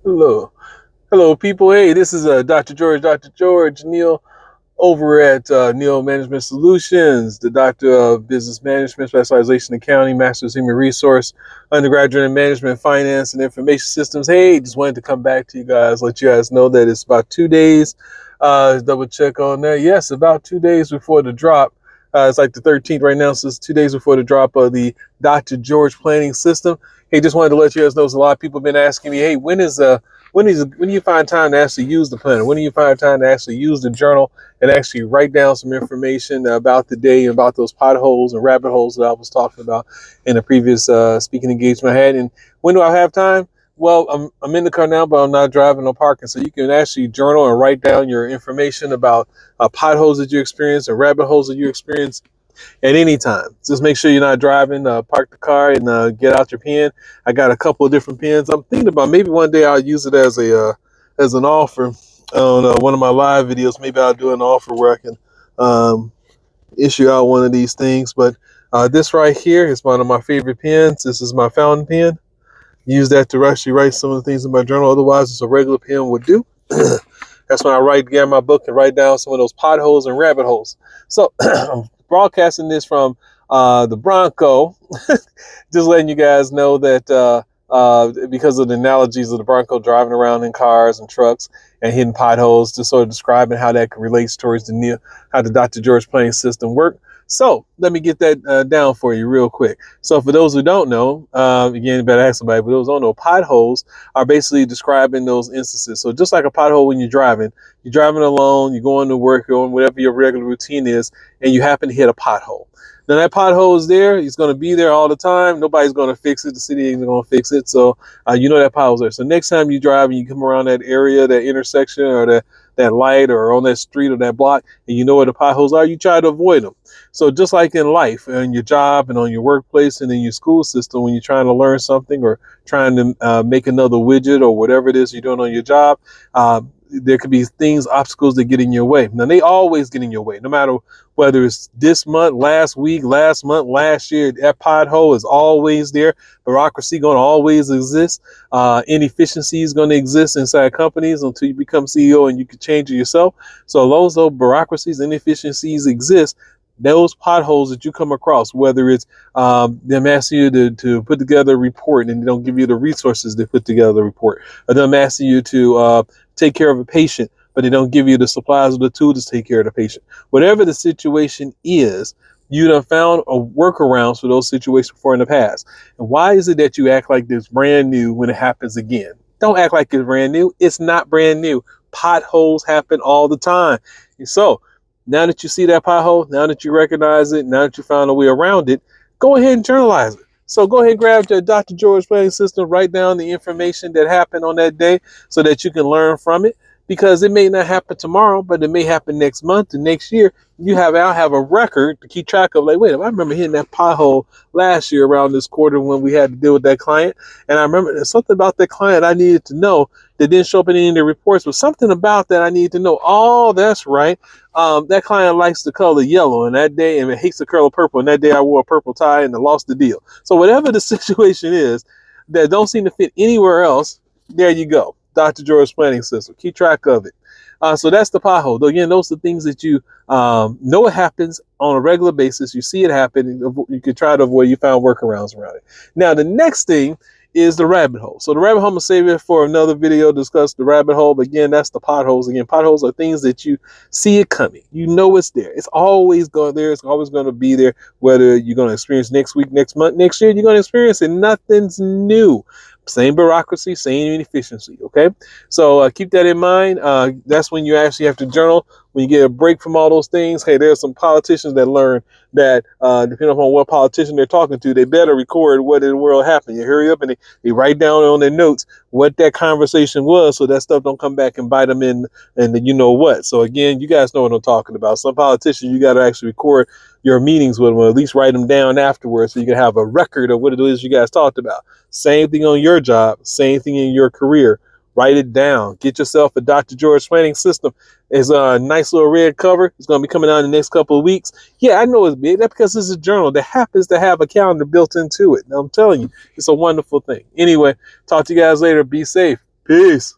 Hello. Hello, people. Hey, this is Dr. George Neal over at Neal Management Solutions, the Doctor of Business Management, Specialization in Accounting, Master's Human Resource, Undergraduate in Management, Finance, and Information Systems. Hey, just wanted to come back to you guys, let you guys know that it's about 2 days. Double check on that. Yes, about 2 days before the drop. It's like the 13th right now, so it's 2 days before the drop of the Dr. George Planning System. Hey, just wanted to let you guys know, a lot of people have been asking me, hey, when do you find time to actually use the planner? When do you find time to actually use the journal and actually write down some information about the day, about those potholes and rabbit holes that I was talking about in the previous speaking engagement I had? And when do I have time? Well, I'm in the car now, but I'm not driving or parking. So you can actually journal and write down your information about potholes that you experience and rabbit holes that you experience at any time. Just make sure you're not driving. Park the car and get out your pen. I got a couple of different pens. I'm thinking about maybe one day I'll use it as an offer on one of my live videos. Maybe I'll do an offer where I can um, issue out one of these things. But this right here is one of my favorite pens. This is my fountain pen. Use that to actually write some of the things in my journal. Otherwise, it's a regular pen would do. That's when I write down my book and write down some of those potholes and rabbit holes. So I'm broadcasting this from the Bronco, just letting you guys know that because of the analogies of the Bronco driving around in cars and trucks and hitting potholes, just sort of describing how that relates towards how the Dr. George Planning System work. So let me get that down for you real quick. So for those who don't know, again, you better ask somebody, but those who don't know, potholes are basically describing those instances. So just like a pothole when you're driving alone, you're going to work, or whatever your regular routine is, and you happen to hit a pothole. Now that pothole is there, it's going to be there all the time. Nobody's going to fix it. The city ain't going to fix it. So you know that pothole's there. So next time you drive and you come around that area, that intersection, or that light, or on that street or that block, and you know where the potholes are, you try to avoid them. So just like in life, and your job, and on your workplace, and in your school system, when you're trying to learn something or trying to make another widget or whatever it is you're doing on your job, there could be things, obstacles that get in your way. Now, they always get in your way, no matter whether it's this month, last week, last month, last year. That pothole is always there. Bureaucracy going to always exist. Inefficiency is going to exist inside companies until you become CEO and you can change it yourself. So those bureaucracies, inefficiencies exist. Those potholes that you come across, whether it's them asking you to put together a report and they don't give you the resources to put together a report, or them asking you to take care of a patient, but they don't give you the supplies or the tools to take care of the patient. Whatever the situation is, you done found a workarounds for those situations before in the past. And why is it that you act like it's brand new when it happens again? Don't act like it's brand new. It's not brand new. Potholes happen all the time. And so now that you see that pothole, now that you recognize it, now that you found a way around it, go ahead and journalize it. So go ahead and grab your Dr. George Planning System, write down the information that happened on that day so that you can learn from it, because it may not happen tomorrow, but it may happen next month and next year. I'll have a record to keep track of, like, wait, I remember hitting that pothole last year around this quarter when we had to deal with that client. And I remember there's something about that client I needed to know that didn't show up in any of the reports, but something about that I needed to know. Oh, that's right. That client likes the color yellow and that day, and it hates the color purple. And that day I wore a purple tie and I lost the deal. So whatever the situation is that don't seem to fit anywhere else, there you go. Dr. George Planning System. Keep track of it. So that's the pothole. Though, again, those are the things that you know it happens on a regular basis. You see it happen. You could try to avoid. You found workarounds around it. Now, the next thing is the rabbit hole. So the rabbit hole, I'm going to save it for another video to discuss the rabbit hole. But again, that's the potholes. Again, potholes are things that you see it coming. You know it's there. It's always going there. It's always going to be there. Whether you're going to experience next week, next month, next year, you're going to experience it. Nothing's new. Same bureaucracy, same inefficiency. Okay, so keep that in mind. That's when you actually have to journal. When you get a break from all those things, hey, there's some politicians that learn that depending upon what politician they're talking to, they better record what in the world happened. You hurry up and they write down on their notes what that conversation was, so that stuff don't come back and bite them in, and then you know what. So again, you guys know what I'm talking about. Some politicians, you got to actually record your meetings with them, or at least write them down afterwards so you can have a record of what it is you guys talked about. Same thing on your job, same thing in your career. Write it down. Get yourself a Dr. George Planning System. It's a nice little red cover. It's going to be coming out in the next couple of weeks. Yeah, I know it's big. That's because it's a journal that happens to have a calendar built into it. Now, I'm telling you, it's a wonderful thing. Anyway, talk to you guys later. Be safe. Peace.